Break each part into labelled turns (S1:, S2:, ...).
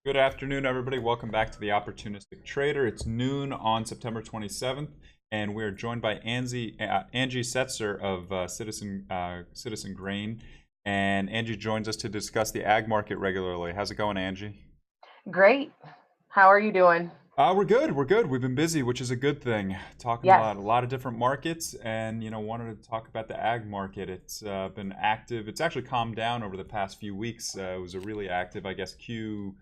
S1: Good afternoon, everybody. Welcome back to the Opportunistic Trader. It's noon on September 27th, and we're joined by Angie Setzer of Citizen Grain. And Angie joins us to discuss the ag market regularly. How's it going, Angie?
S2: Great. How are you doing?
S1: We're good. We're good. We've been busy, which is a good thing. Talking
S2: Yes.
S1: about a lot of different markets, and wanted to talk about the ag market. It's been active. It's actually calmed down over the past few weeks. It was a really active, I guess, Q2,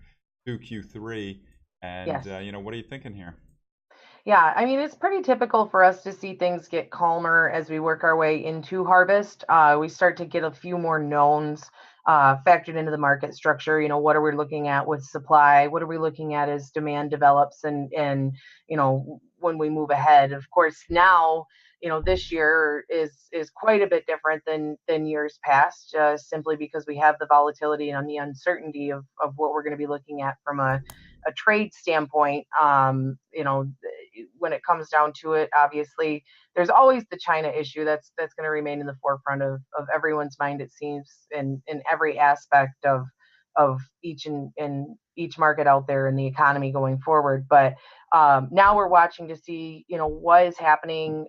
S1: Q3, and
S2: Yes.
S1: what are you thinking here?
S2: Yeah, I mean, it's pretty typical for us to see things get calmer as we work our way into harvest. We start to get a few more knowns factored into the market structure. What are we looking at with supply? What are we looking at as demand develops and when we move ahead? Of course, now, this year is quite a bit different than years past, simply because we have the volatility and the uncertainty of what we're going to be looking at from a trade standpoint. When it comes down to it, obviously, there's always the China issue that's going to remain in the forefront of everyone's mind. It seems in every aspect of each market out there in the economy going forward. But now we're watching to see what is happening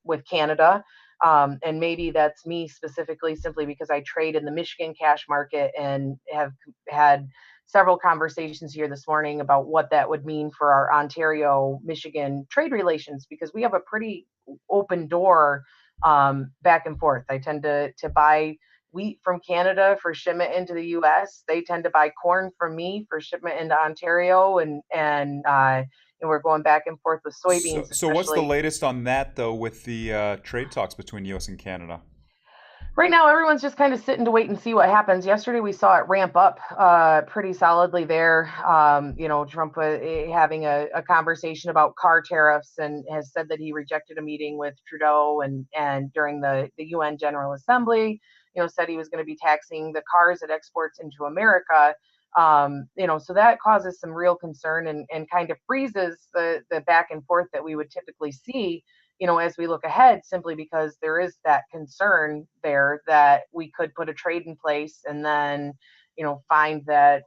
S2: with Canada. And maybe that's me specifically, simply because I trade in the Michigan cash market and have had several conversations here this morning about what that would mean for our Ontario Michigan trade relations, because we have a pretty open door back and forth. I tend to buy wheat from Canada for shipment into the US. They tend to buy corn from me for shipment into Ontario, and we're going back and forth with
S1: So,
S2: soybeans,
S1: so what's the
S2: especially.
S1: latest on that, though, with the trade talks between U.S. and Canada?
S2: Right now, everyone's just kind of sitting to wait and see what happens. Yesterday, we saw it ramp up pretty solidly there. Trump having a conversation about car tariffs, and has said that he rejected a meeting with Trudeau and during the UN General Assembly, said he was going to be taxing the cars it exports into America. So that causes some real concern and kind of freezes the back and forth that we would typically see as we look ahead, simply because there is that concern there that we could put a trade in place and then, find that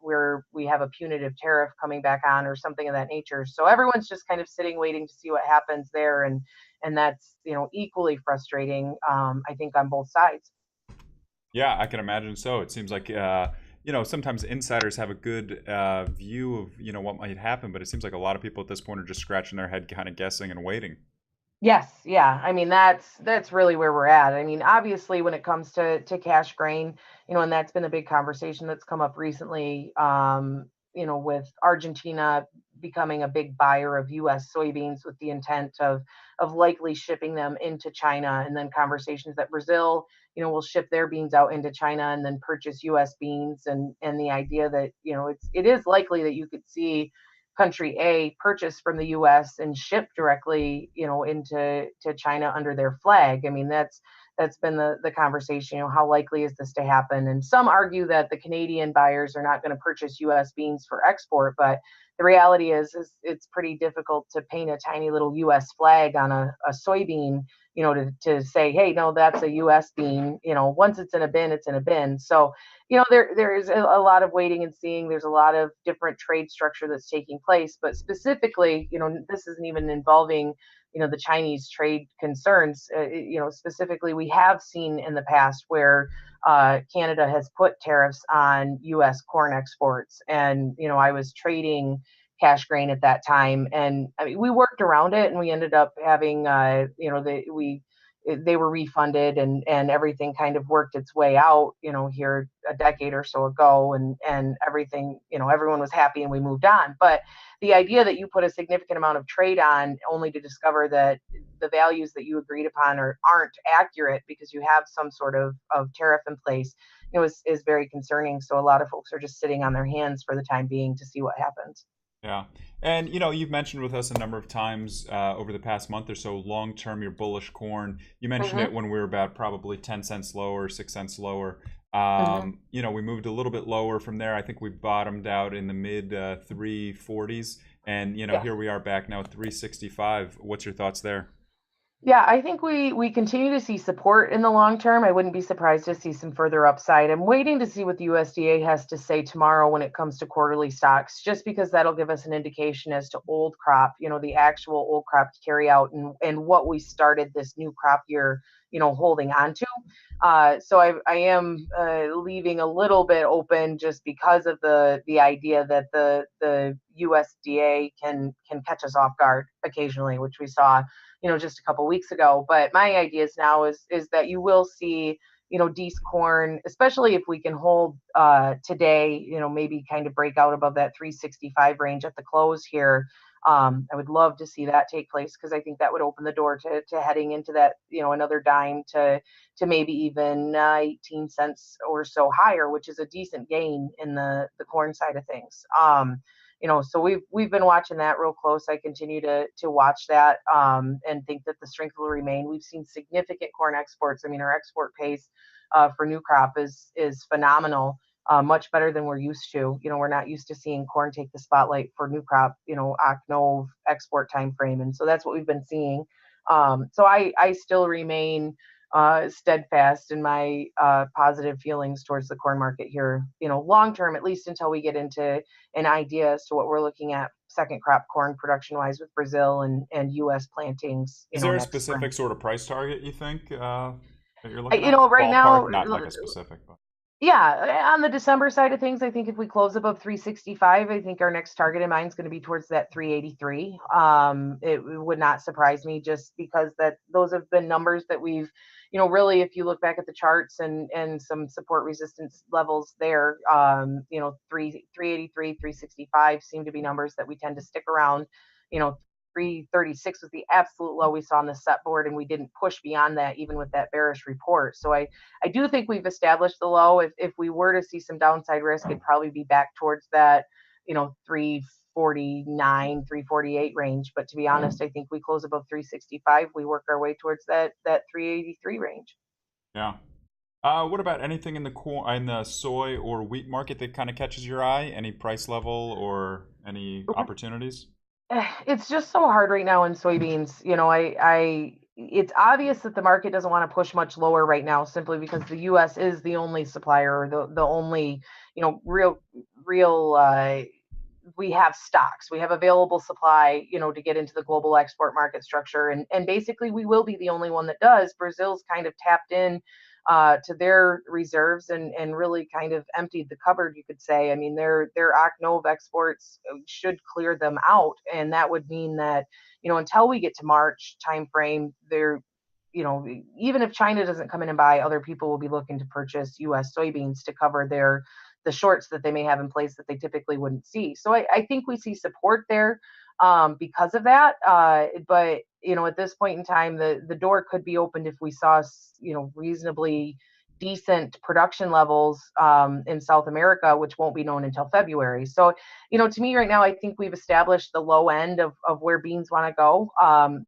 S2: we have a punitive tariff coming back on or something of that nature. So everyone's just kind of sitting, waiting to see what happens there, and that's equally frustrating, I think, on both sides.
S1: Yeah, I can imagine so. It seems like sometimes insiders have a good view of what might happen, but it seems like a lot of people at this point are just scratching their head, kind of guessing and waiting.
S2: Yes, yeah. I mean, that's really where we're at. I mean, obviously, when it comes to cash grain, and that's been a big conversation that's come up recently, with Argentina becoming a big buyer of US soybeans with the intent of likely shipping them into China, and then conversations that Brazil, will ship their beans out into China and then purchase US beans, and the idea that, it is likely that you could see country A purchase from the US and ship directly, into China under their flag. I mean, that's been the conversation. How likely is this to happen? And some argue that the Canadian buyers are not going to purchase US beans for export, but the reality is it's pretty difficult to paint a tiny little US flag on a soybean, to say, hey, no, that's a US bean. Once it's in a bin, it's in a bin. So there is a lot of waiting and seeing. There's a lot of different trade structure that's taking place, but specifically, this isn't even involving, the Chinese trade concerns. Specifically, we have seen in the past where Canada has put tariffs on U.S. corn exports, and I was trading cash grain at that time, and I mean, we worked around it, and we ended up having, they were refunded, and everything kind of worked its way out, here a decade or so ago, and everything, everyone was happy and we moved on. But the idea that you put a significant amount of trade on only to discover that the values that you agreed upon aren't accurate because you have some sort of tariff in place, is very concerning. So a lot of folks are just sitting on their hands for the time being to see what happens.
S1: Yeah. And you've mentioned with us a number of times over the past month or so, long term, you're bullish corn. You mentioned
S2: Hmm.
S1: it when we were about probably 10 cents lower, 6 cents lower.
S2: Hmm.
S1: We moved a little bit lower from there. I think we bottomed out in the mid 340s. And
S2: Yes.
S1: here we are back now at 365. What's your thoughts there?
S2: Yeah, I think we continue to see support in the long term. I wouldn't be surprised to see some further upside. I'm waiting to see what the USDA has to say tomorrow when it comes to quarterly stocks, just because that'll give us an indication as to old crop, the actual old crop to carry out and what we started this new crop year, holding on to. So I am leaving a little bit open just because of the idea that the USDA can catch us off guard occasionally, which we saw just a couple weeks ago. But my ideas now is that you will see, Dees corn, especially if we can hold today, maybe kind of break out above that 365 range at the close here. I would love to see that take place because I think that would open the door to heading into that, another dime to maybe even 18 cents or so higher, which is a decent gain in the corn side of things. So we've been watching that real close. I continue to watch that and think that the strength will remain. We've seen significant corn exports. I mean, our export pace for new crop is phenomenal, much better than we're used to. We're not used to seeing corn take the spotlight for new crop. Ocnov export time frame, and so that's what we've been seeing. So I still remain steadfast in my positive feelings towards the corn market here, long term, at least until we get into an idea as to what we're looking at second crop corn production wise with Brazil and US plantings,
S1: Is there a
S2: next spring.
S1: specific sort of price target you think that you're looking at?
S2: Right now,
S1: Ballpark, not like a specific, but
S2: yeah, on the December side of things, I think if we close above 365, I think our next target in mind is going to be towards that 383. It would not surprise me just because that those have been numbers that we've, really, if you look back at the charts and some support resistance levels there, 383, 365 seem to be numbers that we tend to stick around. 336 was the absolute low we saw on the set board, and we didn't push beyond that even with that bearish report. So I do think we've established the low. If we were to see some downside risk, it'd probably be back towards that, 349, 348 range. But to be honest, I think we close above 365. We work our way towards that 383 range.
S1: yeah. What about anything in the in the soy or wheat market that kind of catches your eye? Any price level or any opportunities?
S2: It's just so hard right now in soybeans. It's obvious that the market doesn't want to push much lower right now simply because the US is the only supplier, or the only, real we have stocks, we have available supply, to get into the global export market structure. And basically we will be the only one that does. Brazil's kind of tapped in to their reserves and really kind of emptied the cupboard, you could say. I mean, their Ocnov exports should clear them out, and that would mean that until we get to March timeframe, they're even if China doesn't come in and buy, other people will be looking to purchase U.S. soybeans to cover the shorts that they may have in place that they typically wouldn't see. So I think we see support there because of that. But at this point in time, the door could be opened if we saw reasonably decent production levels in South America, which won't be known until February. So, to me right now, I think we've established the low end of where beans want to go.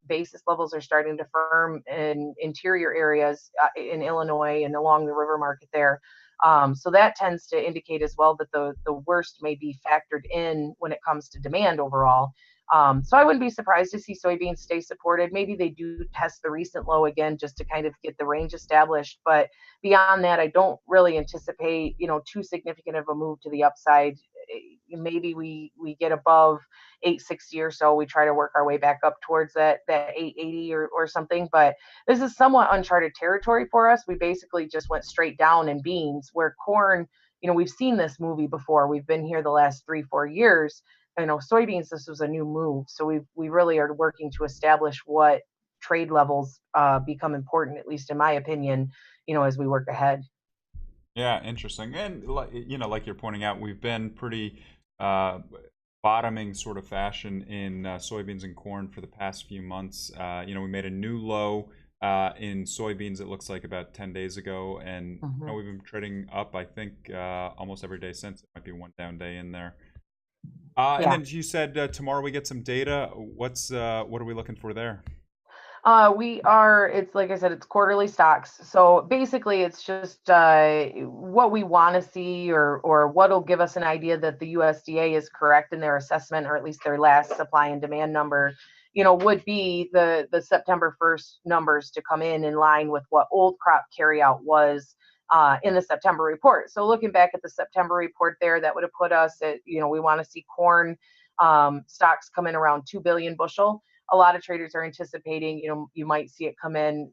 S2: Basis levels are starting to firm in interior areas in Illinois and along the river market there. So that tends to indicate as well that the worst may be factored in when it comes to demand overall. So I wouldn't be surprised to see soybeans stay supported. Maybe they do test the recent low again just to kind of get the range established. But beyond that, I don't really anticipate, too significant of a move to the upside. Maybe we get above 860 or so. We try to work our way back up towards that 880 or something. But this is somewhat uncharted territory for us. We basically just went straight down in beans, where corn, we've seen this movie before. We've been here the last 3-4 years. Soybeans, this was a new move. So we really are working to establish what trade levels become important, at least in my opinion, as we work ahead.
S1: Yeah, interesting. And like you're pointing out, we've been pretty uh, bottoming sort of fashion in soybeans and corn for the past few months. We made a new low in soybeans. It looks like about 10 days ago, and
S2: Mhm.
S1: we've been trading up. I think almost every day since. It might be one down day in there. And
S2: Yeah.
S1: then you said tomorrow we get some data. What are we looking for there?
S2: It's like I said, it's quarterly stocks. So basically, it's just what we want to see, or what'll give us an idea that the USDA is correct in their assessment, or at least their last supply and demand number, would be the September 1st numbers to come in line with what old crop carryout was in the September report. So looking back at the September report there, that would have put us at, we want to see corn stocks come in around 2 billion bushel. A lot of traders are anticipating, you might see it come in,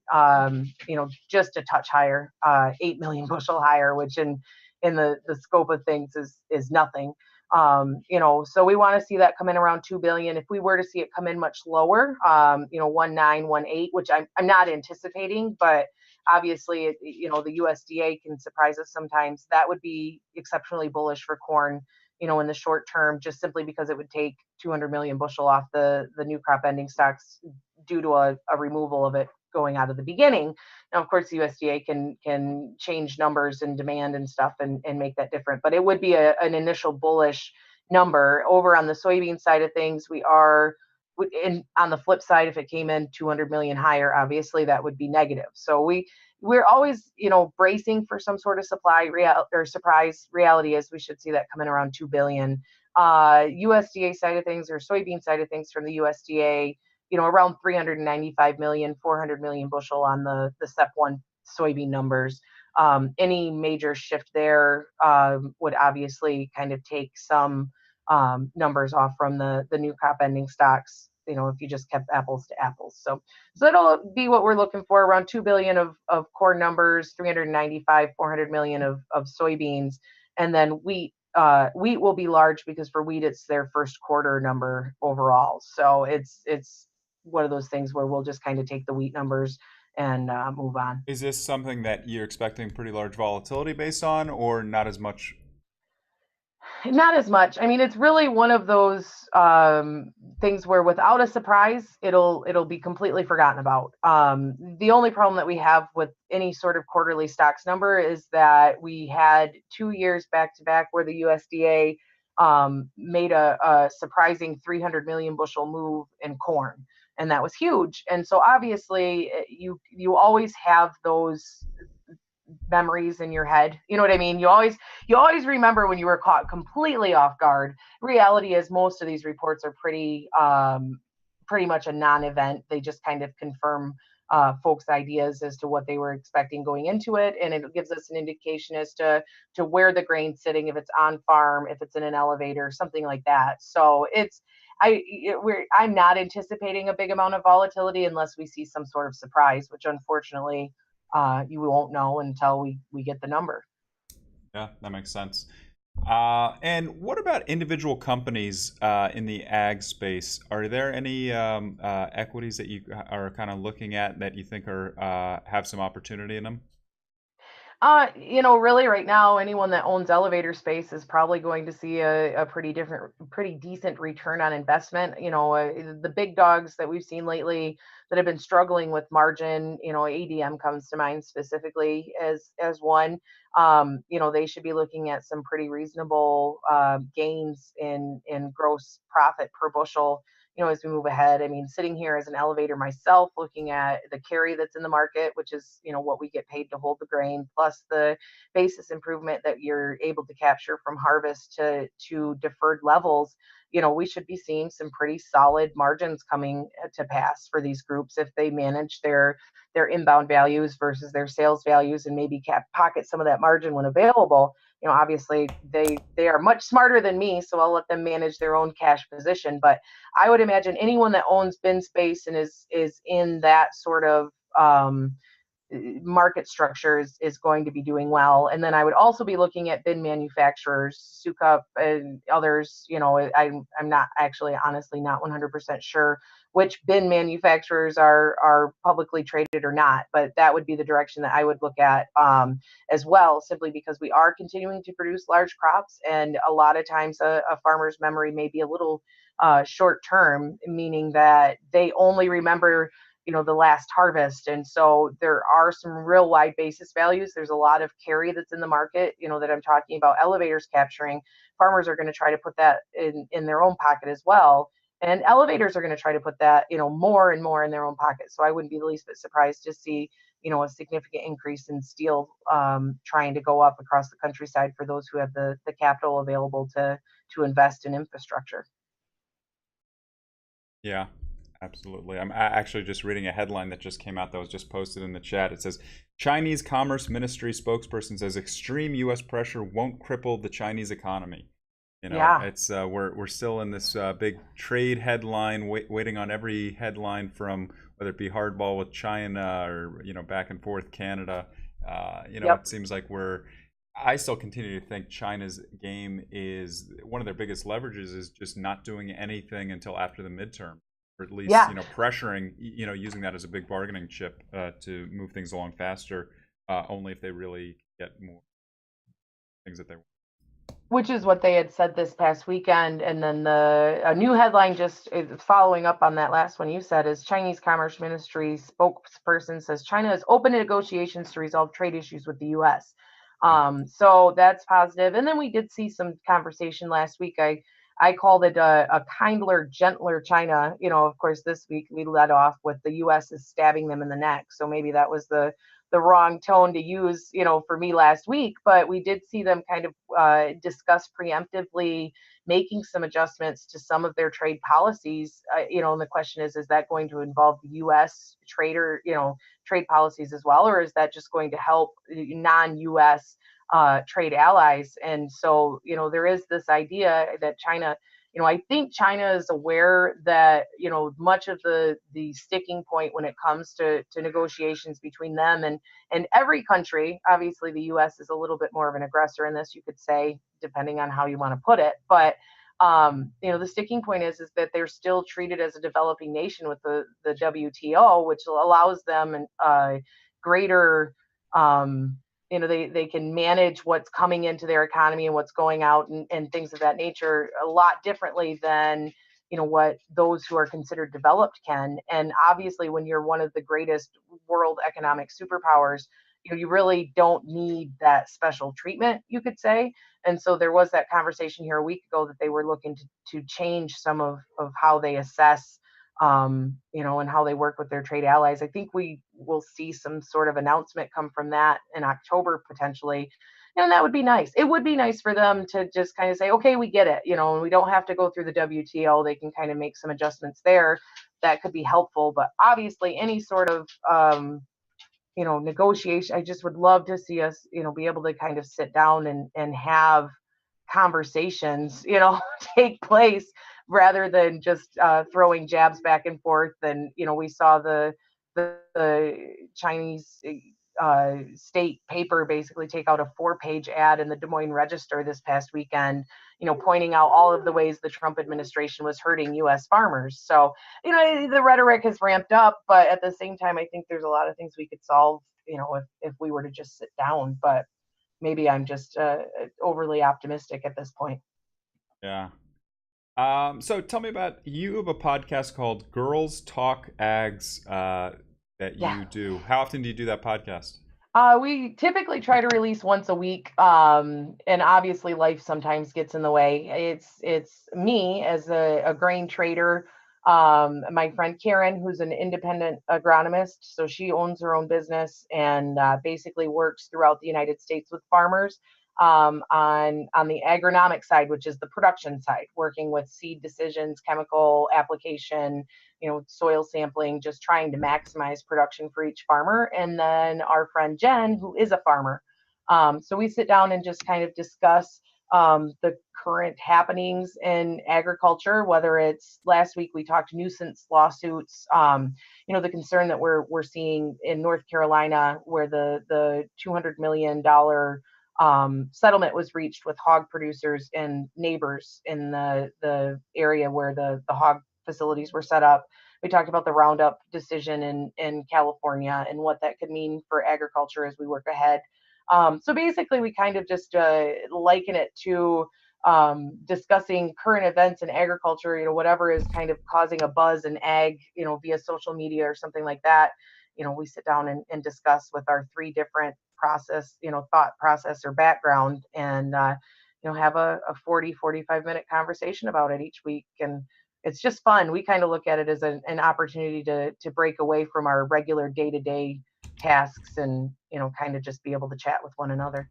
S2: just a touch higher, 8 million bushel higher, which in the scope of things is nothing. So we want to see that come in around 2 billion. If we were to see it come in much lower, 1.9, 1.8, which I'm not anticipating, but obviously, the USDA can surprise us sometimes. That would be exceptionally bullish for corn, in the short term, just simply because it would take 200 million bushel off the new crop ending stocks due to a removal of it going out of the beginning. Now, of course, the USDA can change numbers and demand and stuff and make that different, but it would be an initial bullish number. Over on the soybean side of things, we are, and on the flip side, if it came in 200 million higher, obviously that would be negative. So we're always, bracing for some sort of surprise reality, as we should see that coming around 2 billion. USDA side of things, or soybean side of things from the USDA, around 395 million, 400 million bushel on the step one soybean numbers. Any major shift there would obviously kind of take some numbers off from the new crop ending stocks, if you just kept apples to apples. So that'll be what we're looking for, around 2 billion of corn numbers, 395, 400 million of soybeans. And then wheat will be large, because for wheat, it's their first quarter number overall. So it's one of those things where we'll just kind of take the wheat numbers and move on.
S1: Is this something that you're expecting pretty large volatility based on, or not as much?
S2: Not as much. I mean, it's really one of those things where without a surprise, it'll be completely forgotten about. The only problem that we have with any sort of quarterly stocks number is that we had 2 years back to back where the USDA made a surprising 300 million bushel move in corn, and that was huge. And so obviously, you always have those memories in your head. You know what I mean? You always remember when you were caught completely off guard. Reality is, most of these reports are pretty much a non-event. They just kind of confirm folks' ideas as to what they were expecting going into it, and it gives us an indication as to where the grain's sitting, if it's on farm, if it's in an elevator, something like that. So I'm not anticipating a big amount of volatility unless we see some sort of surprise, which unfortunately you won't know until we get the number.
S1: Yeah, that makes sense. And what about individual companies in the ag space? Are there any equities that you are kind of looking at that you think are have some opportunity in them?
S2: Really right now, anyone that owns elevator space is probably going to see a pretty decent return on investment. The big dogs that we've seen lately that have been struggling with margin, ADM comes to mind specifically as one. They should be looking at some pretty reasonable gains in gross profit per bushel, as we move ahead. I mean, sitting here as an elevator myself, looking at the carry that's in the market, which is, what we get paid to hold the grain, plus the basis improvement that you're able to capture from harvest to deferred levels, we should be seeing some pretty solid margins coming to pass for these groups if they manage their inbound values versus their sales values, and maybe pocket some of that margin when available. Obviously they are much smarter than me, so I'll let them manage their own cash position. But I would imagine anyone that owns bin space and is in that sort of market structure is going to be doing well. And then I would also be looking at bin manufacturers, Sukup and others. I'm not actually, honestly, not 100% sure which bin manufacturers are publicly traded or not, but that would be the direction that I would look at as well, simply because we are continuing to produce large crops, and a lot of times a farmer's memory may be a little short term, meaning that they only remember the last harvest. And so there are some real wide basis values. There's a lot of carry that's in the market, that I'm talking about elevators capturing. Farmers are going to try to put that in their own pocket as well. And elevators are going to try to put that, more and more in their own pocket. So I wouldn't be the least bit surprised to see, a significant increase in steel trying to go up across the countryside for those who have the capital available to invest in infrastructure.
S1: Yeah, absolutely. I'm actually just reading a headline that just came out that was just posted in the chat. It says Chinese Commerce Ministry spokesperson says extreme U.S. pressure won't cripple the Chinese economy.
S2: Yeah.
S1: It's we're still in this big trade headline, waiting on every headline from whether it be hardball with China or back and forth Canada.
S2: Yep.
S1: It seems like we're. I still continue to think China's game is one of their biggest leverages is just not doing anything until after the midterm, or at least
S2: Yeah.
S1: pressuring, using that as a big bargaining chip to move things along faster. Only if they really get more things that they want.
S2: Which is what they had said this past weekend. And then a new headline just following up on that last one you said is Chinese Commerce Ministry spokesperson says China is open to negotiations to resolve trade issues with the U.S. So that's positive. And then we did see some conversation last week. I called it a kindler, gentler China. Of course, this week we led off with the U.S. is stabbing them in the neck. So maybe that was the wrong tone to use, for me last week. But we did see them kind of discuss preemptively making some adjustments to some of their trade policies. And the question is that going to involve the U.S. trade policies as well, or is that just going to help non-U.S. Trade allies? And so, there is this idea that China, I think China is aware that, much of the sticking point when it comes to negotiations between them and every country, obviously the US is a little bit more of an aggressor in this, you could say, depending on how you want to put it. But the sticking point is that they're still treated as a developing nation with the WTO, which allows them greater they can manage what's coming into their economy and what's going out and things of that nature a lot differently than what those who are considered developed can. And obviously when you're one of the greatest world economic superpowers, you really don't need that special treatment, you could say. And so there was that conversation here a week ago that they were looking to change some of how they assess and how they work with their trade allies. I think we will see some sort of announcement come from that in October potentially. And that would be nice. It would be nice for them to just kind of say, okay, we get it, and we don't have to go through the WTO. They can kind of make some adjustments there that could be helpful. But obviously, any sort of negotiation, I just would love to see us, be able to kind of sit down and have conversations, take place rather than just throwing jabs back and forth. And we saw the Chinese state paper basically take out a 4-page ad in the Des Moines Register this past weekend, pointing out all of the ways the Trump administration was hurting U.S. farmers. So, the rhetoric has ramped up, but at the same time, I think there's a lot of things we could solve, if we were to just sit down. But maybe I'm just overly optimistic at this point.
S1: Yeah. So tell me about, you have a podcast called Girls Talk Ags that
S2: Yeah.
S1: you do. How often do you do that podcast?
S2: We typically try to release once a week, and obviously life sometimes gets in the way. It's me as a grain trader, my friend Karen, who's an independent agronomist, so she owns her own business and basically works throughout the United States with farmers on the agronomic side, which is the production side, working with seed decisions, chemical application, soil sampling, just trying to maximize production for each farmer. And then our friend Jen, who is a farmer. So we sit down and just kind of discuss the current happenings in agriculture, whether it's last week we talked nuisance lawsuits, the concern that we're seeing in North Carolina, where the $200 million settlement was reached with hog producers and neighbors in the area where the hog facilities were set up. We talked about the Roundup decision in California and what that could mean for agriculture as we work ahead. So basically, we kind of just liken it to discussing current events in agriculture, whatever is kind of causing a buzz in ag, via social media or something like that. We sit down and discuss with our 3 different thought process or background, and have a 40, 45 minute conversation about it each week. And it's just fun. We kind of look at it as an opportunity to break away from our regular day-to-day tasks and, kind of just be able to chat with one another.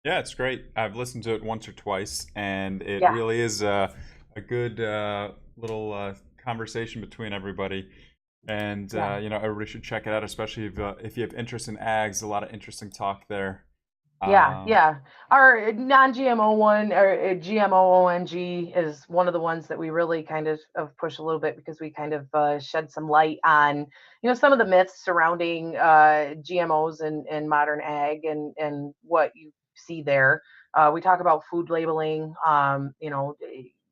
S1: Yeah, it's great. I've listened to it once or twice, and it
S2: Yeah,
S1: really is a good little conversation between everybody. And
S2: yeah.
S1: everybody should check it out, especially if you have interest in ags. A lot of interesting talk there.
S2: Yeah,
S1: Um,
S2: yeah. Our non-GMO one, or GMOONG, is one of the ones that we really kind of push a little bit because we kind of shed some light on, some of the myths surrounding GMOs and modern ag and what you see there. We talk about food labeling,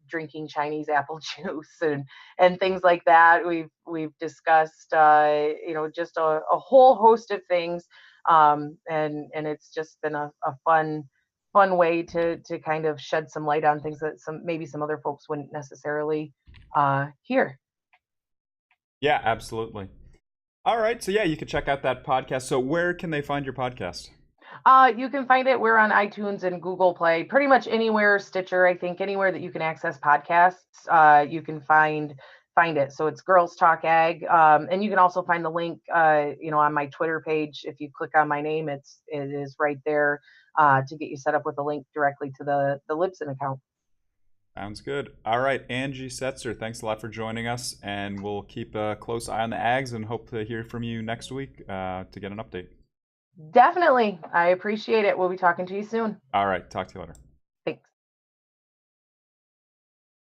S2: drinking Chinese apple juice and things like that. We've discussed, just a whole host of things, and it's just been a fun way to kind of shed some light on things that some other folks wouldn't necessarily hear.
S1: yeah, absolutely. All right, so yeah, you can check out that podcast. So where can they find your podcast?
S2: You can find it. We're on iTunes and Google Play, pretty much anywhere, Stitcher, I think, anywhere that you can access podcasts. You can find it. So it's Girls Talk Ag, and you can also find the link, on my Twitter page. If you click on my name, it is right there to get you set up with a link directly to the Libsyn account.
S1: Sounds good. All right, Angie Setzer, thanks a lot for joining us, and we'll keep a close eye on the ags and hope to hear from you next week to get an update.
S2: Definitely, I appreciate it. We'll be talking to you soon.
S1: All right, talk to you later.